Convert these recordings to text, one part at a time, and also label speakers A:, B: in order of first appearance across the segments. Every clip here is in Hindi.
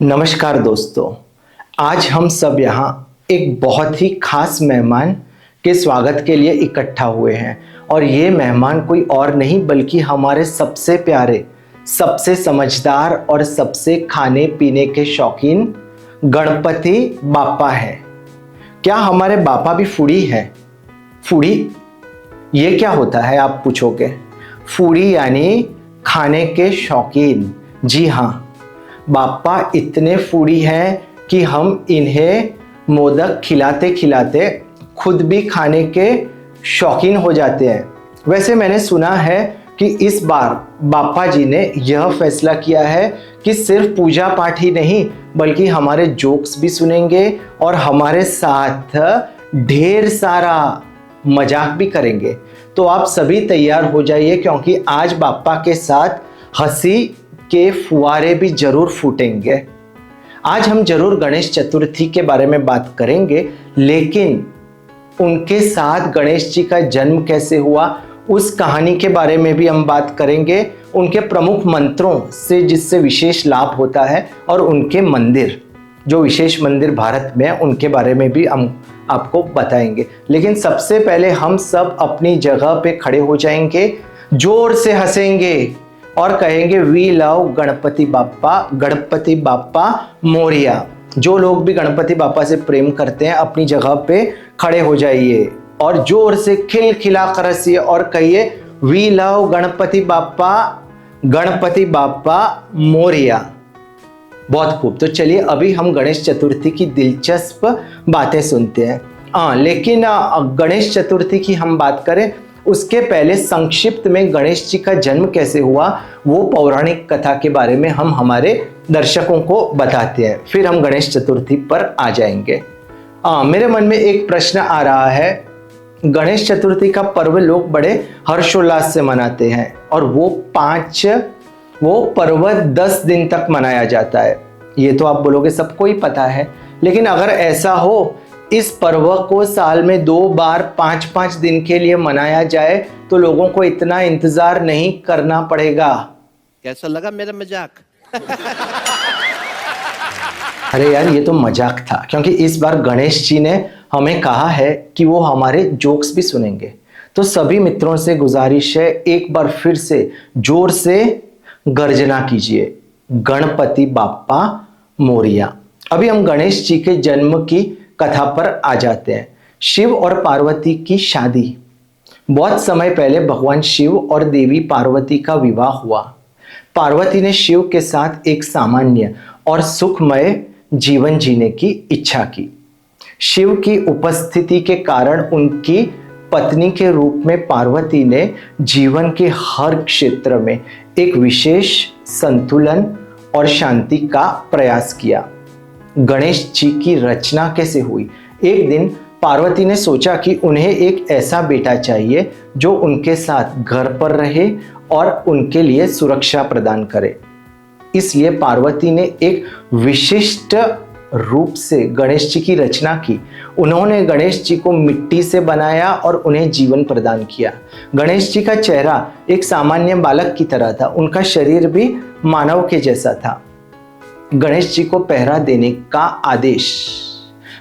A: नमस्कार दोस्तों, आज हम सब यहाँ एक बहुत ही खास मेहमान के स्वागत के लिए इकट्ठा हुए हैं और ये मेहमान कोई और नहीं बल्कि हमारे सबसे प्यारे, सबसे समझदार और सबसे खाने पीने के शौकीन गणपति बापा हैं। क्या हमारे बापा भी फूडी है? फूडी ये क्या होता है आप पूछोगे? फूडी यानी खाने के शौकीन। जी हाँ, बापा इतने फूडी हैं कि हम इन्हें मोदक खिलाते खिलाते खुद भी खाने के शौकीन हो जाते हैं। वैसे मैंने सुना है कि इस बार बापा जी ने यह फैसला किया है कि सिर्फ पूजा पाठ ही नहीं बल्कि हमारे जोक्स भी सुनेंगे और हमारे साथ ढेर सारा मजाक भी करेंगे। तो आप सभी तैयार हो जाइए क्योंकि आज बापा के साथ हंसी के फुवारे भी जरूर फूटेंगे। आज हम जरूर गणेश चतुर्थी के बारे में बात करेंगे, लेकिन उनके साथ गणेश जी का जन्म कैसे हुआ उस कहानी के बारे में भी हम बात करेंगे, उनके प्रमुख मंत्रों से जिससे विशेष लाभ होता है और उनके मंदिर, जो विशेष मंदिर भारत में है उनके बारे में भी हम आपको बताएंगे। लेकिन सबसे पहले हम सब अपनी जगह पे खड़े हो जाएंगे, जोर से हंसेंगे और कहेंगे वी लव गणपति बाप्पा मोरिया। जो लोग भी गणपति बापा से प्रेम करते हैं अपनी जगह पे खड़े हो जाइए और जोर से खिलखिला कर हंसिए और कहिए वी लव गणपति बापा मोरिया। बहुत खूब। तो चलिए अभी हम गणेश चतुर्थी की दिलचस्प बातें सुनते हैं। लेकिन गणेश चतुर्थी की हम बात करें उसके पहले संक्षिप्त में गणेश जी का जन्म कैसे हुआ वो पौराणिक कथा के बारे में हम हमारे दर्शकों को बताते हैं, फिर हम गणेश चतुर्थी पर आ जाएंगे। मेरे मन में एक प्रश्न आ रहा है, गणेश चतुर्थी का पर्व लोग बड़े हर्षोल्लास से मनाते हैं और वो पर्व 10 दिन तक मनाया जाता है। ये तो आप बोलोगे सबको ही पता है, लेकिन अगर ऐसा हो इस पर्व को साल में 2 बार 5-5 दिन के लिए मनाया जाए तो लोगों को इतना इंतजार नहीं करना पड़ेगा।
B: कैसा लगा मेरा मजाक?
A: अरे यार, ये तो मजाक था क्योंकि इस बार गणेश जी ने हमें कहा है कि वो हमारे जोक्स भी सुनेंगे। तो सभी मित्रों से गुजारिश है, एक बार फिर से जोर से गर्जना कीजिए, गणपति बाप्पा मोरिया। अभी हम गणेश जी के जन्म की कथा पर आ जाते हैं। शिव और पार्वती की शादी। बहुत समय पहले भगवान शिव और देवी पार्वती का विवाह हुआ। पार्वती ने शिव के साथ एक सामान्य और सुखमय जीवन जीने की इच्छा की। शिव की उपस्थिति के कारण उनकी पत्नी के रूप में पार्वती ने जीवन के हर क्षेत्र में एक विशेष संतुलन और शांति का प्रयास किया। गणेश जी की रचना कैसे हुई? एक दिन पार्वती ने सोचा कि उन्हें एक ऐसा बेटा चाहिए जो उनके साथ घर पर रहे और उनके लिए सुरक्षा प्रदान करे। इसलिए पार्वती ने एक विशिष्ट रूप से गणेश जी की रचना की। उन्होंने गणेश जी को मिट्टी से बनाया और उन्हें जीवन प्रदान किया। गणेश जी का चेहरा एक सामान्य बालक की तरह था, उनका शरीर भी मानव के जैसा था। गणेश जी को पहरा देने का आदेश।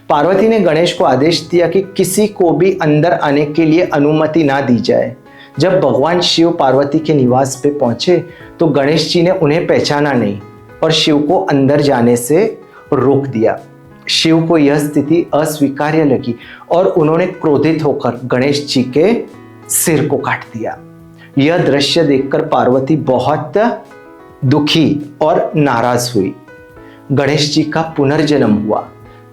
A: पार्वती ने गणेश को आदेश दिया कि किसी को भी अंदर आने के लिए अनुमति ना दी जाए। जब भगवान शिव पार्वती के निवास पे पहुंचे तो गणेश जी ने उन्हें पहचाना नहीं और शिव को अंदर जाने से रोक दिया। शिव को यह स्थिति अस्वीकार्य लगी और उन्होंने क्रोधित होकर गणेश जी के सिर को काट दिया। यह दृश्य देखकर पार्वती बहुत दुखी और नाराज हुई। गणेश जी का पुनर्जन्म हुआ।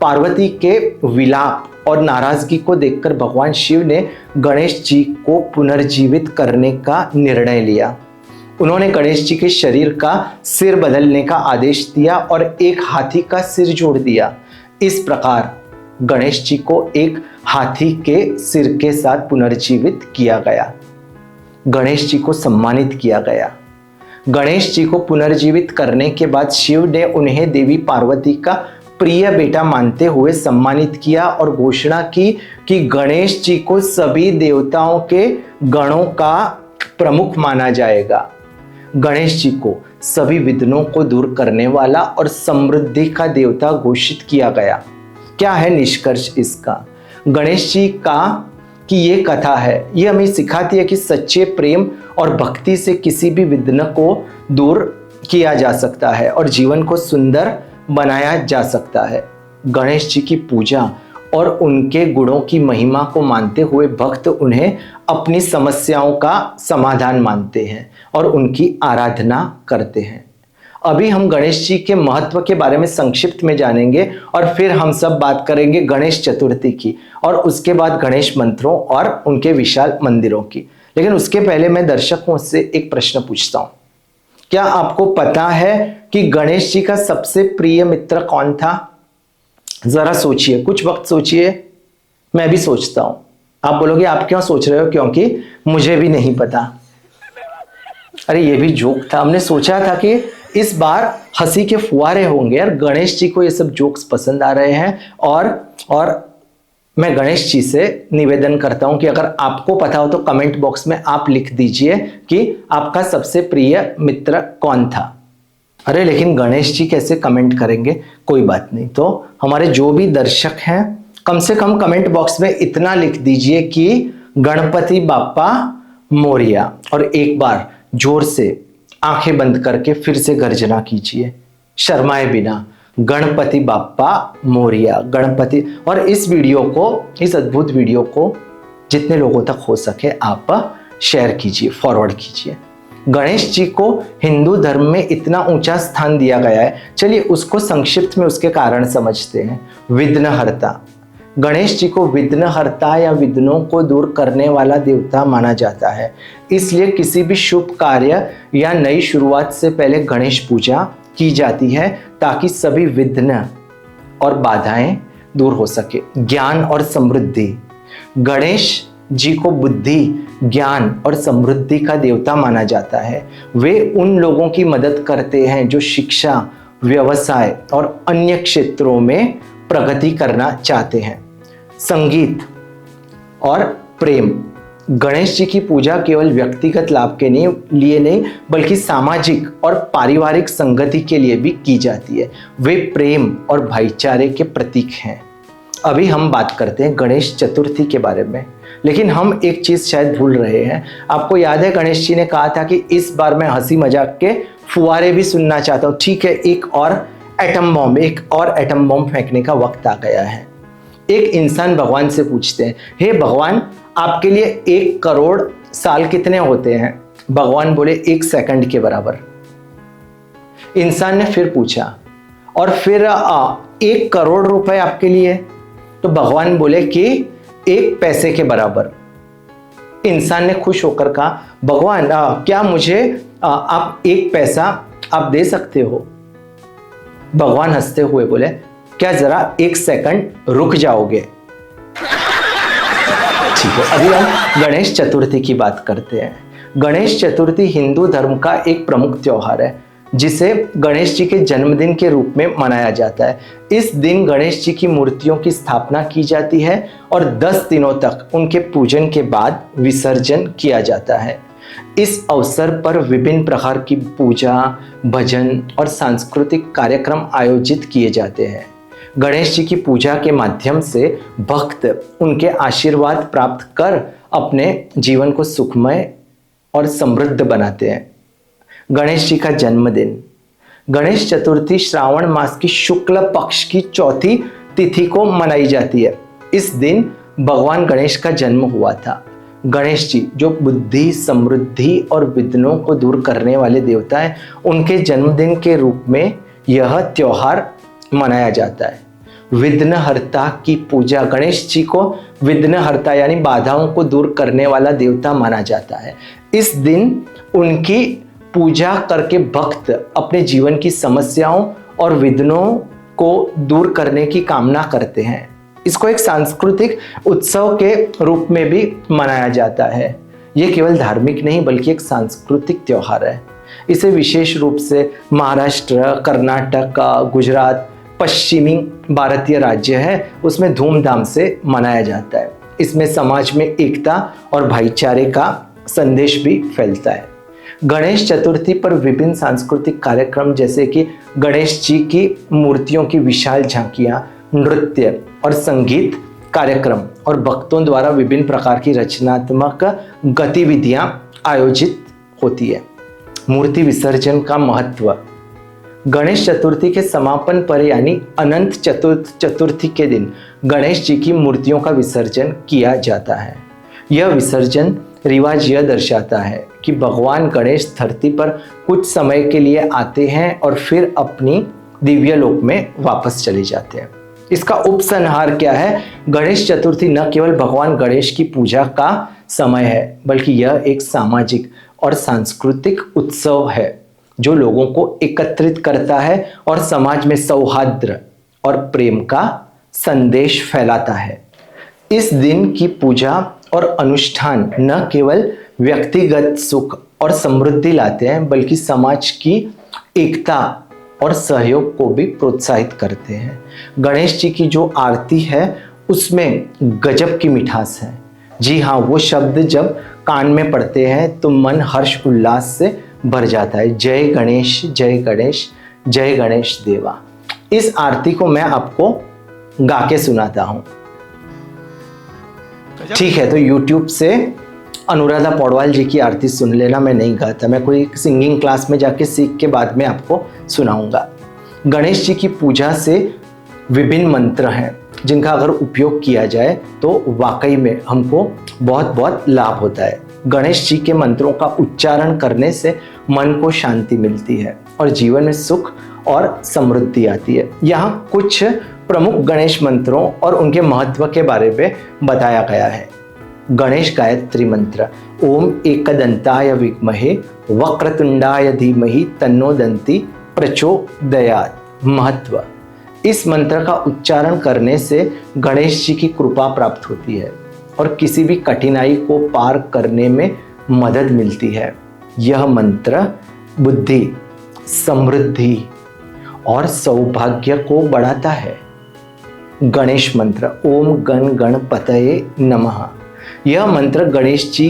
A: पार्वती के विलाप और नाराजगी को देखकर भगवान शिव ने गणेश जी को पुनर्जीवित करने का निर्णय लिया। उन्होंने गणेश जी के शरीर का सिर बदलने का आदेश दिया और एक हाथी का सिर जोड़ दिया। इस प्रकार गणेश जी को एक हाथी के सिर के साथ पुनर्जीवित किया गया। गणेश जी को सम्मानित किया गया। गणेश जी को पुनर्जीवित करने के बाद शिव ने उन्हें देवी पार्वती का प्रिय बेटा मानते हुए सम्मानित किया और घोषणा की कि गणेश जी को सभी देवताओं के गणों का प्रमुख माना जाएगा। गणेश जी को सभी विघ्नों को दूर करने वाला और समृद्धि का देवता घोषित किया गया। क्या है निष्कर्ष इसका? गणेश जी का कि ये कथा है, ये हमें सिखाती है कि सच्चे प्रेम और भक्ति से किसी भी विघ्न को दूर किया जा सकता है और जीवन को सुंदर बनाया जा सकता है। गणेश जी की पूजा और उनके गुणों की महिमा को मानते हुए भक्त उन्हें अपनी समस्याओं का समाधान मानते हैं और उनकी आराधना करते हैं। अभी हम गणेश जी के महत्व के बारे में संक्षिप्त में जानेंगे और फिर हम सब बात करेंगे गणेश चतुर्थी की और उसके बाद गणेश मंत्रों और उनके विशाल मंदिरों की। लेकिन उसके पहले मैं दर्शकों से एक प्रश्न पूछता हूं, क्या आपको पता है कि गणेश जी का सबसे प्रिय मित्र कौन था? जरा सोचिए, कुछ वक्त सोचिए, मैं भी सोचता हूं। आप बोलोगे आप क्यों सोच रहे हो? क्योंकि मुझे भी नहीं पता। अरे ये भी जोक था, हमने सोचा था कि इस बार हंसी के फुहारे होंगे यार, गणेश जी को ये सब जोक्स पसंद आ रहे हैं और मैं गणेश जी से निवेदन करता हूं कि अगर आपको पता हो तो कमेंट बॉक्स में आप लिख दीजिए कि आपका सबसे प्रिय मित्र कौन था। अरे लेकिन गणेश जी कैसे कमेंट करेंगे? कोई बात नहीं, तो हमारे जो भी दर्शक हैं कम से कम कमेंट बॉक्स में इतना लिख दीजिए कि गणपति बाप्पा मोरिया, और एक बार जोर से आंखें बंद करके फिर से गर्जना कीजिए शर्माए बिना, गणपति बाप्पा मोरिया, गणपति। और इस वीडियो को, इस अद्भुत वीडियो को जितने लोगों तक हो सके आप शेयर कीजिए, फॉरवर्ड कीजिए। गणेश जी को हिंदू धर्म में इतना ऊंचा स्थान दिया गया है, चलिए उसको संक्षिप्त में उसके कारण समझते हैं। विघ्नहर्ता, गणेश जी को विघ्नहर्ता या विघ्नों को दूर करने वाला देवता माना जाता है। इसलिए किसी भी शुभ कार्य या नई शुरुआत से पहले गणेश पूजा की जाती है ताकि सभी विघ्न और बाधाएं दूर हो सके। ज्ञान और समृद्धि, गणेश जी को बुद्धि, ज्ञान और समृद्धि का देवता माना जाता है। वे उन लोगों की मदद करते हैं जो शिक्षा, व्यवसाय और अन्य क्षेत्रों में प्रगति करना चाहते हैं। संगीत और प्रेम, गणेश जी की पूजा केवल व्यक्तिगत लाभ के लिए नहीं बल्कि सामाजिक और पारिवारिक संगति के लिए भी की जाती है। वे प्रेम और भाईचारे के प्रतीक हैं। अभी हम बात करते हैं गणेश चतुर्थी के बारे में, लेकिन हम एक चीज शायद भूल रहे हैं। आपको याद है गणेश जी ने कहा था कि इस बार मैं हंसी मजाक के फुहारे भी सुनना चाहता हूँ। ठीक है, एक और एटम बॉम्ब फेंकने का वक्त आ गया है। एक इंसान भगवान से पूछते हैं, हे भगवान आपके लिए 1 करोड़ साल कितने होते हैं? भगवान बोले 1 सेकंड के बराबर। इंसान ने फिर पूछा, और फिर 1 करोड़ रुपए आपके लिए? तो भगवान बोले कि 1 पैसे के बराबर। इंसान ने खुश होकर कहा, भगवान क्या मुझे आप 1 पैसा आप दे सकते हो? भगवान हंसते हुए बोले, क्या जरा 1 सेकंड रुक जाओगे? ठीक है, अभी हम गणेश चतुर्थी की बात करते हैं। गणेश चतुर्थी हिंदू धर्म का एक प्रमुख त्योहार है जिसे गणेश जी के जन्मदिन के रूप में मनाया जाता है। इस दिन गणेश जी की मूर्तियों की स्थापना की जाती है और 10 दिनों तक उनके पूजन के बाद विसर्जन किया जाता है। इस अवसर पर विभिन्न प्रकार की पूजा, भजन और सांस्कृतिक कार्यक्रम आयोजित किए जाते हैं। गणेश जी की पूजा के माध्यम से भक्त उनके आशीर्वाद प्राप्त कर अपने जीवन को सुखमय और समृद्ध बनाते हैं। गणेश जी का जन्मदिन, गणेश चतुर्थी श्रावण मास की शुक्ल पक्ष की चौथी तिथि को मनाई जाती है। इस दिन भगवान गणेश का जन्म हुआ था। गणेश जी जो बुद्धि, समृद्धि और विघ्नों को दूर करने वाले देवता हैं, उनके जन्मदिन के रूप में यह त्योहार मनाया जाता है। विघ्नहर्ता की पूजा, गणेश जी को विघ्नहर्ता यानी बाधाओं को दूर करने वाला देवता माना जाता है। इस दिन उनकी पूजा करके भक्त अपने जीवन की समस्याओं और विघ्नों को दूर करने की कामना करते हैं। इसको एक सांस्कृतिक उत्सव के रूप में भी मनाया जाता है। ये केवल धार्मिक नहीं बल्कि एक सांस्कृतिक त्योहार है। इसे विशेष रूप से महाराष्ट्र, कर्नाटक, गुजरात, पश्चिमी भारतीय राज्य है उसमें धूमधाम से मनाया जाता है। इसमें समाज में एकता और भाईचारे का संदेश भी फैलता है। गणेश चतुर्थी पर विभिन्न सांस्कृतिक कार्यक्रम जैसे कि गणेश जी की मूर्तियों की विशाल झांकियां, नृत्य और संगीत कार्यक्रम और भक्तों द्वारा विभिन्न प्रकार की रचनात्मक गतिविधियां आयोजित होती है। मूर्ति विसर्जन का महत्व। गणेश चतुर्थी के समापन पर यानी अनंत चतुर्थी के दिन गणेश जी की मूर्तियों का विसर्जन किया जाता है। यह विसर्जन रिवाज यह दर्शाता है कि भगवान गणेश धरती पर कुछ समय के लिए आते हैं और फिर अपनी दिव्य लोक में वापस चले जाते हैं। इसका उपसंहार क्या है? गणेश चतुर्थी न केवल भगवान गणेश की पूजा का समय है, बल्कि यह एक सामाजिक और सांस्कृतिक उत्सव है जो लोगों को एकत्रित करता है और समाज में सौहार्द और प्रेम का संदेश फैलाता है। इस दिन की पूजा और अनुष्ठान न केवल व्यक्तिगत सुख और समृद्धि लाते हैं, बल्कि समाज की एकता और सहयोग को भी प्रोत्साहित करते हैं। गणेश जी की जो आरती है उसमें गजब की मिठास है। जी हाँ, वो शब्द जब कान में पड़ते हैं तो मन हर्ष उल्लास से भर जाता है। जय गणेश, जय गणेश, जय गणेश देवा। इस आरती को मैं आपको गा के सुनाता हूँ। ठीक है, तो YouTube से अनुराधा पौडवाल जी की आरती सुन लेना। मैं नहीं गाता, मैं कोई सिंगिंग क्लास में जाके सीख के बाद में आपको सुनाऊंगा। गणेश जी की पूजा से विभिन्न मंत्र हैं जिनका अगर उपयोग किया जाए तो वाकई में हमको बहुत बहुत लाभ होता है। गणेश जी के मंत्रों का उच्चारण करने से मन को शांति मिलती है और जीवन में सुख और समृद्धि आती है। यहाँ कुछ प्रमुख गणेश मंत्रों और उनके महत्व के बारे में बताया गया है। गणेश गायत्री मंत्र। ओम एकदंताय विद्महे वक्रतुंडाय धीमहि तन्नो दंती प्रचोदयात्। महत्व। इस मंत्र का उच्चारण करने से गणेश जी की कृपा प्राप्त होती है और किसी भी कठिनाई को पार करने में मदद मिलती है। यह मंत्र बुद्धि, समृद्धि और सौभाग्य को बढ़ाता है। गणेश मंत्र। ओम गण गणपतये नमः। यह मंत्र गणेश जी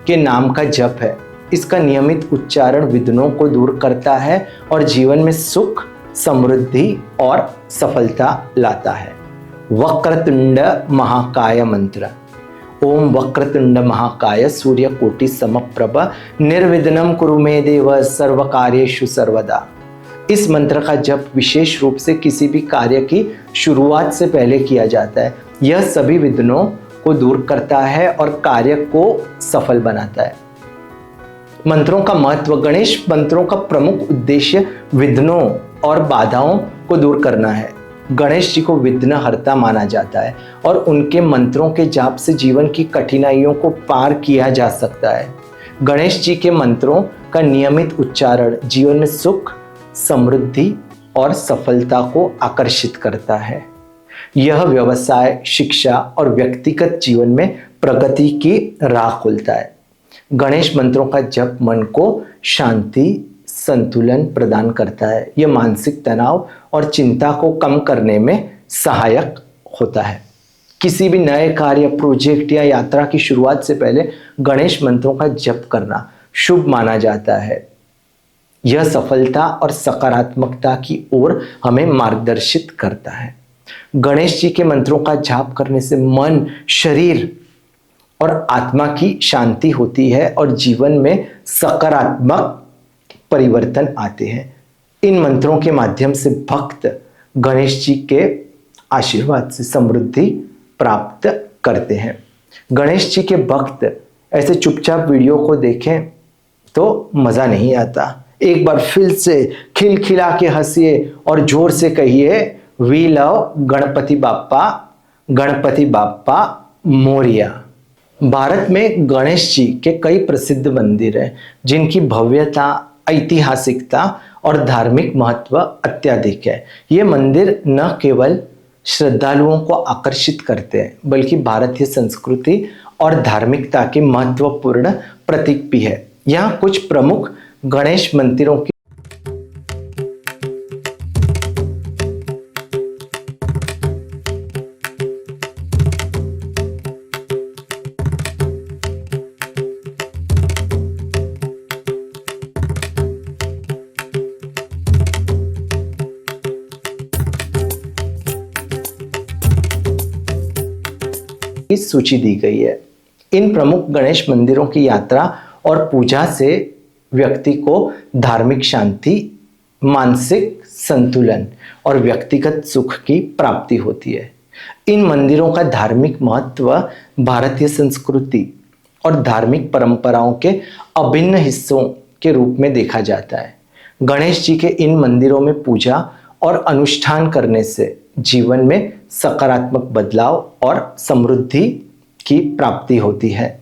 A: के नाम का जप है। इसका नियमित उच्चारण विघ्नों को दूर करता है और जीवन में सुख, समृद्धि और सफलता लाता है। वक्रतुंड महाकाय मंत्र। ओम वक्रतुंड महाकाय सूर्यकोटि समप्रभ निर्विघ्नं कुरु मे देव सर्वकार्येषु सर्वदा। इस मंत्र का जप विशेष रूप से किसी भी कार्य की शुरुआत से पहले किया जाता है। यह सभी विघ्नों को दूर करता है और कार्य को सफल बनाता है। मंत्रों का महत्व। गणेश मंत्रों का प्रमुख उद्देश्य विघ्नों और बाधाओं को दूर करना है। गणेश जी को विघ्नहर्ता माना जाता है और उनके मंत्रों के जाप से जीवन की कठिनाइयों को पार किया जा सकता है। गणेश जी के मंत्रों का नियमित उच्चारण जीवन में सुख, समृद्धि और सफलता को आकर्षित करता है। यह व्यवसाय, शिक्षा और व्यक्तिगत जीवन में प्रगति की राह खोलता है। गणेश मंत्रों का जप मन को शांति, संतुलन प्रदान करता है। यह मानसिक तनाव और चिंता को कम करने में सहायक होता है। किसी भी नए कार्य, प्रोजेक्ट या यात्रा की शुरुआत से पहले गणेश मंत्रों का जप करना शुभ माना जाता है। यह सफलता और सकारात्मकता की ओर हमें मार्गदर्शित करता है। गणेश जी के मंत्रों का जाप करने से मन, शरीर और आत्मा की शांति होती है और जीवन में सकारात्मक परिवर्तन आते हैं। इन मंत्रों के माध्यम से भक्त गणेश जी के आशीर्वाद से समृद्धि प्राप्त करते हैं। गणेश जी के भक्त ऐसे चुपचाप वीडियो को देखें तो मज़ा नहीं आता। एक बार फिर से खिलखिला के हंसिए और जोर से कहिए, वी लव गणपति बाप्पा, गणपति बाप्पा मोरिया। भारत में गणेश जी के कई प्रसिद्ध मंदिर हैं जिनकी भव्यता, ऐतिहासिकता और धार्मिक महत्व अत्यधिक है। ये मंदिर न केवल श्रद्धालुओं को आकर्षित करते हैं, बल्कि भारतीय संस्कृति और धार्मिकता के महत्वपूर्ण प्रतीक भी है। यहाँ कुछ प्रमुख गणेश मंदिरों की की सूची दी गई है। इन प्रमुख गणेश मंदिरों की यात्रा और पूजा से व्यक्ति को धार्मिक शांति, मानसिक संतुलन और व्यक्तिगत सुख की प्राप्ति होती है। इन मंदिरों का धार्मिक महत्व भारतीय संस्कृति और धार्मिक परंपराओं के अभिन्न हिस्सों के रूप में देखा जाता है। गणेश जी के इन मंदिरों में पूजा और अनुष्ठान करने से जीवन में सकारात्मक बदलाव और समृद्धि की प्राप्ति होती है।